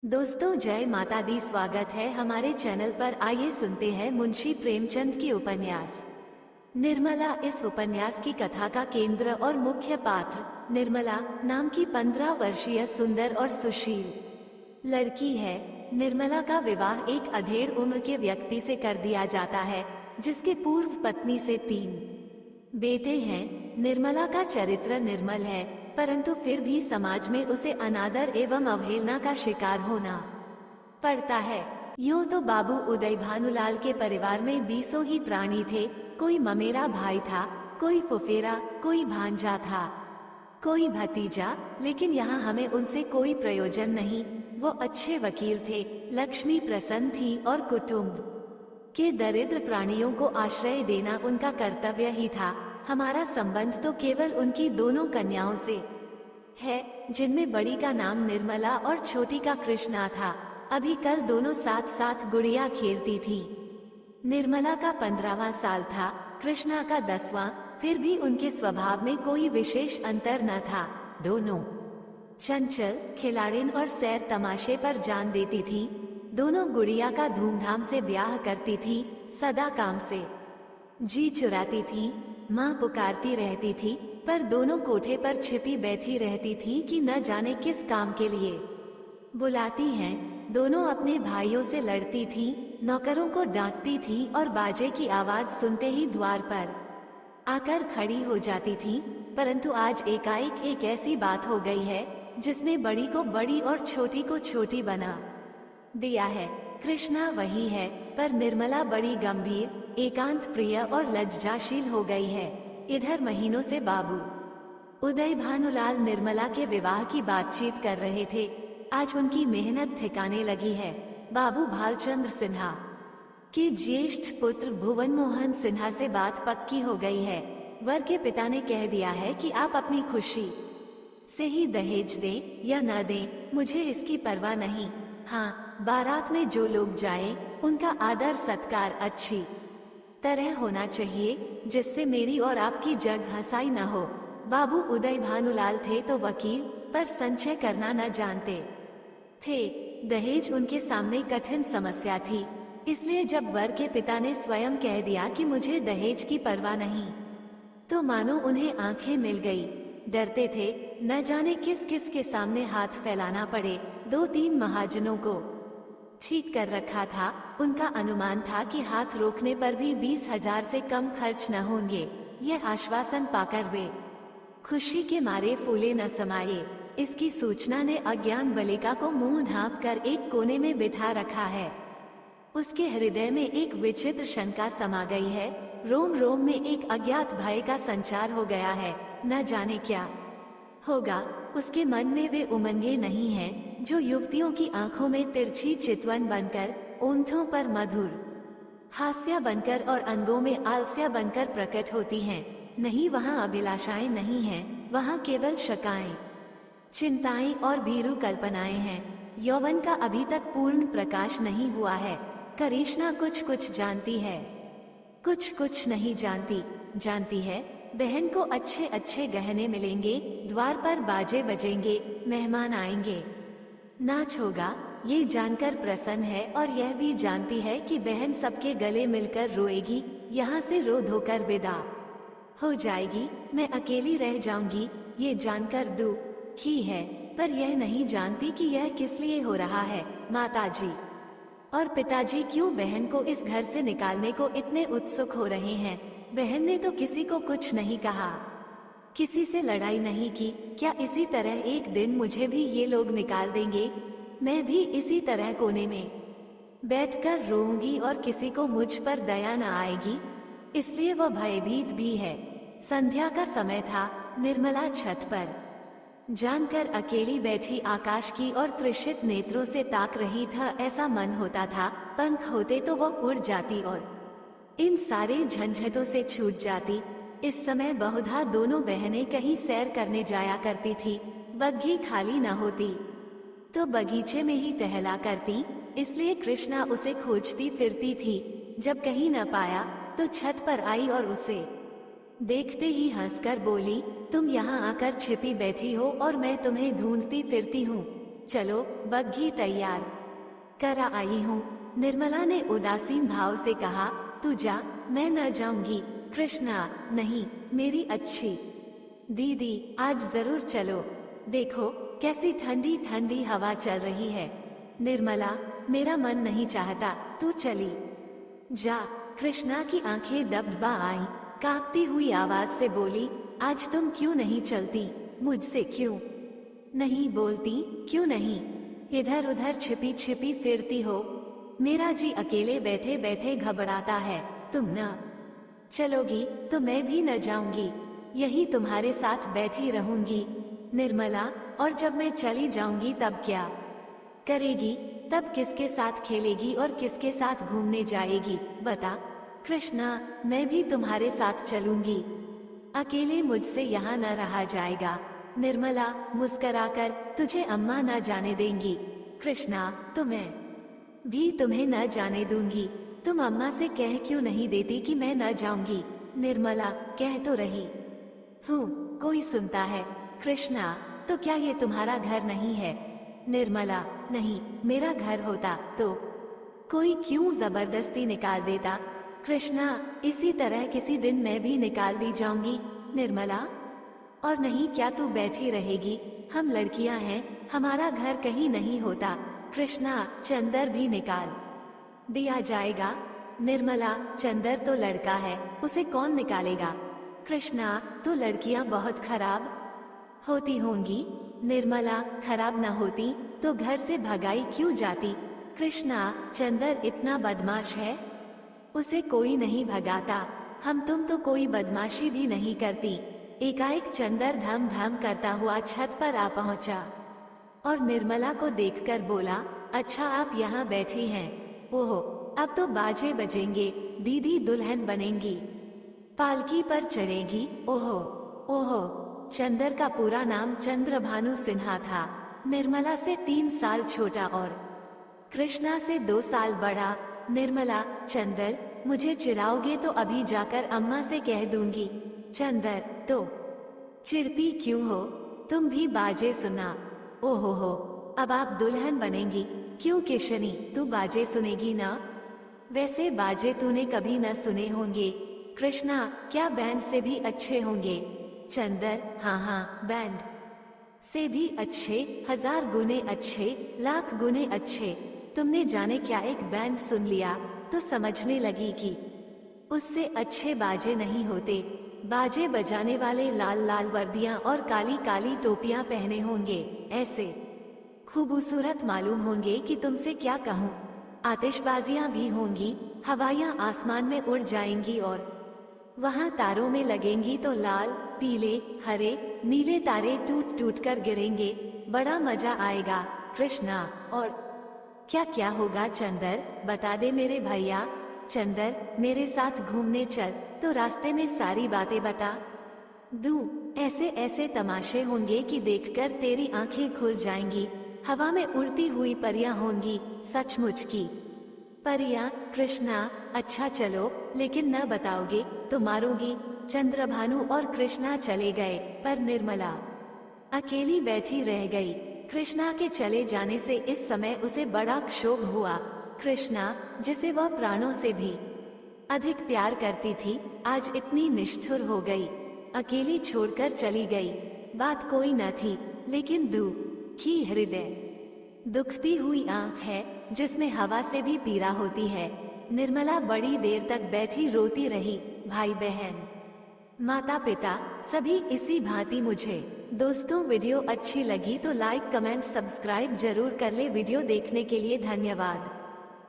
दोस्तों जय माता दी। स्वागत है हमारे चैनल पर। आइए सुनते हैं मुंशी प्रेमचंद की उपन्यास निर्मला। इस उपन्यास की कथा का केंद्र और मुख्य पात्र निर्मला नाम की 15 वर्षीय सुंदर और सुशील लड़की है। निर्मला का विवाह एक अधेड़ उम्र के व्यक्ति से कर दिया जाता है जिसके पूर्व पत्नी से 3 बेटे हैं। निर्मला का चरित्र निर्मल है, परंतु फिर भी समाज में उसे अनादर एवं अवहेलना का शिकार होना पड़ता है। यूं तो बाबू उदय भानुलाल के परिवार में 20 ही प्राणी थे। कोई ममेरा भाई था, कोई फुफेरा, कोई भांजा था, कोई भतीजा, लेकिन यहाँ हमें उनसे कोई प्रयोजन नहीं। वो अच्छे वकील थे, लक्ष्मी प्रसन्न थी और कुटुंब के दरिद्र प्राणियों को आश्रय देना उनका कर्तव्य ही था। हमारा संबंध तो केवल उनकी दोनों कन्याओं से है, जिनमें बड़ी का नाम निर्मला और छोटी का कृष्णा था। अभी कल दोनों साथ साथ गुड़िया खेलती थी। निर्मला का 15वां साल था, कृष्णा का 10वां। फिर भी उनके स्वभाव में कोई विशेष अंतर न था। दोनों चंचल, खिलाड़िन और सैर तमाशे पर जान देती थी। दोनों गुड़िया का धूमधाम से ब्याह करती थी, सदा काम से जी चुराती थी। माँ पुकारती रहती थी, पर दोनों कोठे पर छिपी बैठी रहती थी कि न जाने किस काम के लिए बुलाती हैं। दोनों अपने भाइयों से लड़ती थी, नौकरों को डांटती थी और बाजे की आवाज सुनते ही द्वार पर आकर खड़ी हो जाती थी। परंतु आज एकाएक एक ऐसी बात हो गई है जिसने बड़ी को बड़ी और छोटी को छोटी बना दिया है। कृष्णा वही है, पर निर्मला बड़ी गंभीर, एकांत प्रिय और लज्जाशील हो गई है। इधर महीनों से बाबू उदय भानुलाल निर्मला के विवाह की बातचीत कर रहे थे। आज उनकी मेहनत ठिकाने लगी है। बाबू भालचंद्र सिन्हा के ज्येष्ठ पुत्र भुवन मोहन सिन्हा से बात पक्की हो गई है। वर के पिता ने कह दिया है कि आप अपनी खुशी से ही दहेज दें या न दें, मुझे इसकी परवाह नहीं। हाँ, बारात में जो लोग जाएं, उनका आदर सत्कार अच्छी तरह होना चाहिए, जिससे मेरी और आपकी जग हंसाई न हो। बाबू उदय भानुलाल थे तो वकील, पर संचय करना न जानते थे। दहेज उनके सामने कठिन समस्या थी। इसलिए जब वर के पिता ने स्वयं कह दिया कि मुझे दहेज की परवाह नहीं, तो मानो उन्हें आंखें मिल गई। डरते थे न जाने किस किस के सामने हाथ फैलाना पड़े। 2-3 महाजनों को ठीक कर रखा था। उनका अनुमान था कि हाथ रोकने पर भी 20,000 से कम खर्च न होंगे। यह आश्वासन पाकर वे खुशी के मारे फूले न समाये। इसकी सूचना ने अज्ञान बालिका को मुंह ढांप कर एक कोने में बिठा रखा है। उसके हृदय में एक विचित्र शंका समा गई है। रोम रोम में एक अज्ञात भय का संचार हो गया है। न जाने क्या होगा। उसके मन में वे उमंगे नहीं हैं जो युवतियों की आंखों में तिरछी चितवन बनकर, ओंठों पर मधुर हास्य बनकर और अंगों में आलस्य बनकर प्रकट होती हैं। नहीं, वहाँ अभिलाषाएं नहीं हैं, वहाँ केवल शकाएं, चिंताएं और भीरू कल्पनाएं हैं। यौवन का अभी तक पूर्ण प्रकाश नहीं हुआ है। करिश्मा कुछ कुछ जानती है, कुछ कुछ नहीं जानती। जानती है बहन को अच्छे अच्छे गहने मिलेंगे, द्वार पर बाजे बजेंगे, मेहमान आएंगे, नाच होगा, ये जानकर प्रसन्न है। और यह भी जानती है कि बहन सबके गले मिलकर रोएगी, यहाँ से रो धोकर विदा हो जाएगी। मैं अकेली रह जाऊंगी, ये जानकर दुखी है। पर यह नहीं जानती कि यह किस लिए हो रहा है। माताजी और पिताजी क्यों बहन को इस घर से निकालने को इतने उत्सुक हो रहे हैं। बहन ने तो किसी को कुछ नहीं कहा, किसी से लड़ाई नहीं की। क्या इसी तरह एक दिन मुझे भी ये लोग निकाल देंगे? मैं भी इसी तरह कोने में बैठकर रोऊंगी और किसी को मुझ पर दया न आएगी। इसलिए वह भयभीत भी है। संध्या का समय था। निर्मला छत पर जानकर अकेली बैठी आकाश की और त्रिषित नेत्रों से ताक रही था। ऐसा मन होता था पंख होते तो वह उड़ जाती और इन सारे झंझटों से छूट जाती। इस समय बहुधा दोनों बहनें कहीं सैर करने जाया करती थी। बग्घी खाली न होती तो बगीचे में ही टहला करती, इसलिए कृष्णा उसे खोजती फिरती थी। जब कहीं न पाया तो छत पर आई और उसे देखते ही हंसकर बोली, तुम यहाँ आकर छिपी बैठी हो और मैं तुम्हें ढूंढती फिरती हूँ। चलो बग्घी तैयार करा आई हूँ। निर्मला ने उदासीन भाव से कहा, तू जा, मैं न जाऊंगी। कृष्णा, नहीं मेरी अच्छी दीदी, आज जरूर चलो। देखो कैसी ठंडी ठंडी हवा चल रही है। निर्मला, मेरा मन नहीं चाहता, तू चली जा। कृष्णा की आंखें दबदबा आईं, कांपती हुई आवाज से बोली, आज तुम क्यों नहीं चलती? मुझसे क्यों नहीं बोलती? क्यों नहीं इधर उधर छिपी छिपी फिरती हो? मेरा जी अकेले बैठे बैठे घबराता है। तुम न चलोगी तो मैं भी न जाऊंगी, यही तुम्हारे साथ बैठी रहूंगी। निर्मला, और जब मैं चली जाऊंगी तब क्या करेगी? तब किसके साथ खेलेगी और किसके साथ घूमने जाएगी? बता। कृष्णा, मैं भी तुम्हारे साथ चलूंगी, अकेले मुझसे यहाँ न रहा जाएगा। निर्मला मुस्कुराकर, तुझे अम्मा न जाने देंगी। कृष्णा, तो मैं भी तुम्हें न जाने दूंगी। तुम अम्मा से कह क्यों नहीं देती कि मैं न जाऊंगी? निर्मला, कह तो रही हूँ, कोई सुनता है? कृष्णा, तो क्या ये तुम्हारा घर नहीं है? निर्मला, नहीं, मेरा घर होता तो कोई क्यों जबरदस्ती निकाल देता? कृष्णा, इसी तरह किसी दिन मैं भी निकाल दी जाऊंगी। निर्मला, और नहीं क्या तू बैठी रहेगी? हम लड़कियां हैं, हमारा घर कहीं नहीं होता। कृष्णा, चंदर भी निकाल दिया जाएगा। निर्मला, चंदर तो लड़का है, उसे कौन निकालेगा? कृष्णा, तो लड़कियां बहुत खराब होती होंगी। निर्मला, खराब न होती तो घर से भगाई क्यों जाती? कृष्णा, चंदर इतना बदमाश है, उसे कोई नहीं भगाता। हम तुम तो कोई बदमाशी भी नहीं करती। एकाएक चंदर धम धम करता हुआ छत पर आ पहुंचा और निर्मला को देखकर बोला, अच्छा आप यहाँ बैठी हैं? ओहो, अब तो बाजे बजेंगे, दीदी दुल्हन बनेंगी, पालकी पर चढ़ेगी। ओहो ओहो। चंदर का पूरा नाम चंद्रभानु सिन्हा था। निर्मला से 3 साल छोटा और कृष्णा से 2 साल बड़ा। निर्मला, चंदर, मुझे चिढ़ाओगे तो अभी जाकर अम्मा से कह दूंगी। चंदर, तो चिढ़ती क्यों हो? तुम भी बाजे सुना। ओहो हो, अब आप दुल्हन बनेंगी? क्यों किशनी, तू बाजे सुनेगी ना? वैसे बाजे तूने कभी न सुने होंगे। कृष्णा, क्या बैंड से भी अच्छे होंगे? चंदर, हाँ हाँ, बैंड से भी अच्छे, 1000 गुने अच्छे, लाख गुने अच्छे। तुमने जाने क्या एक बैंड सुन लिया तो समझने लगी कि उससे अच्छे बाजे नहीं होते। बाजे बजाने वाले लाल लाल वर्दियां और काली काली टोपियां पहने होंगे, ऐसे खूबसूरत मालूम होंगे कि तुमसे क्या कहूँ। आतिशबाजियां भी होंगी, हवाइयां आसमान में उड़ जाएंगी और वहाँ तारों में लगेंगी तो लाल, पीले, हरे, नीले तारे टूट टूट कर गिरेंगे। बड़ा मजा आएगा। कृष्णा, और क्या क्या होगा? चंदर, बता दे मेरे भैया। चंदर, मेरे साथ घूमने चल तो रास्ते में सारी बातें बता दूं। ऐसे ऐसे तमाशे होंगे कि देखकर तेरी आंखें खुल जाएंगी। हवा में उड़ती हुई परियां होंगी, सचमुच की परियां। कृष्णा, अच्छा चलो, लेकिन न बताओगे तो मारूंगी। चंद्रभानु और कृष्णा चले गए, पर निर्मला अकेली बैठी रह गई। कृष्णा के चले जाने से इस समय उसे बड़ा क्षोभ हुआ। कृष्णा, जिसे वह प्राणों से भी अधिक प्यार करती थी, आज इतनी निष्ठुर हो गई, अकेली छोड़कर चली गई। बात कोई न थी, लेकिन दुखी हृदय, दुखती हुई आंख है जिसमें हवा से भी पीड़ा होती है। निर्मला बड़ी देर तक बैठी रोती रही। भाई बहन, माता पिता, सभी इसी भांति मुझे। दोस्तों, वीडियो अच्छी लगी तो लाइक कमेंट सब्सक्राइब जरूर कर ले। वीडियो देखने के लिए धन्यवाद।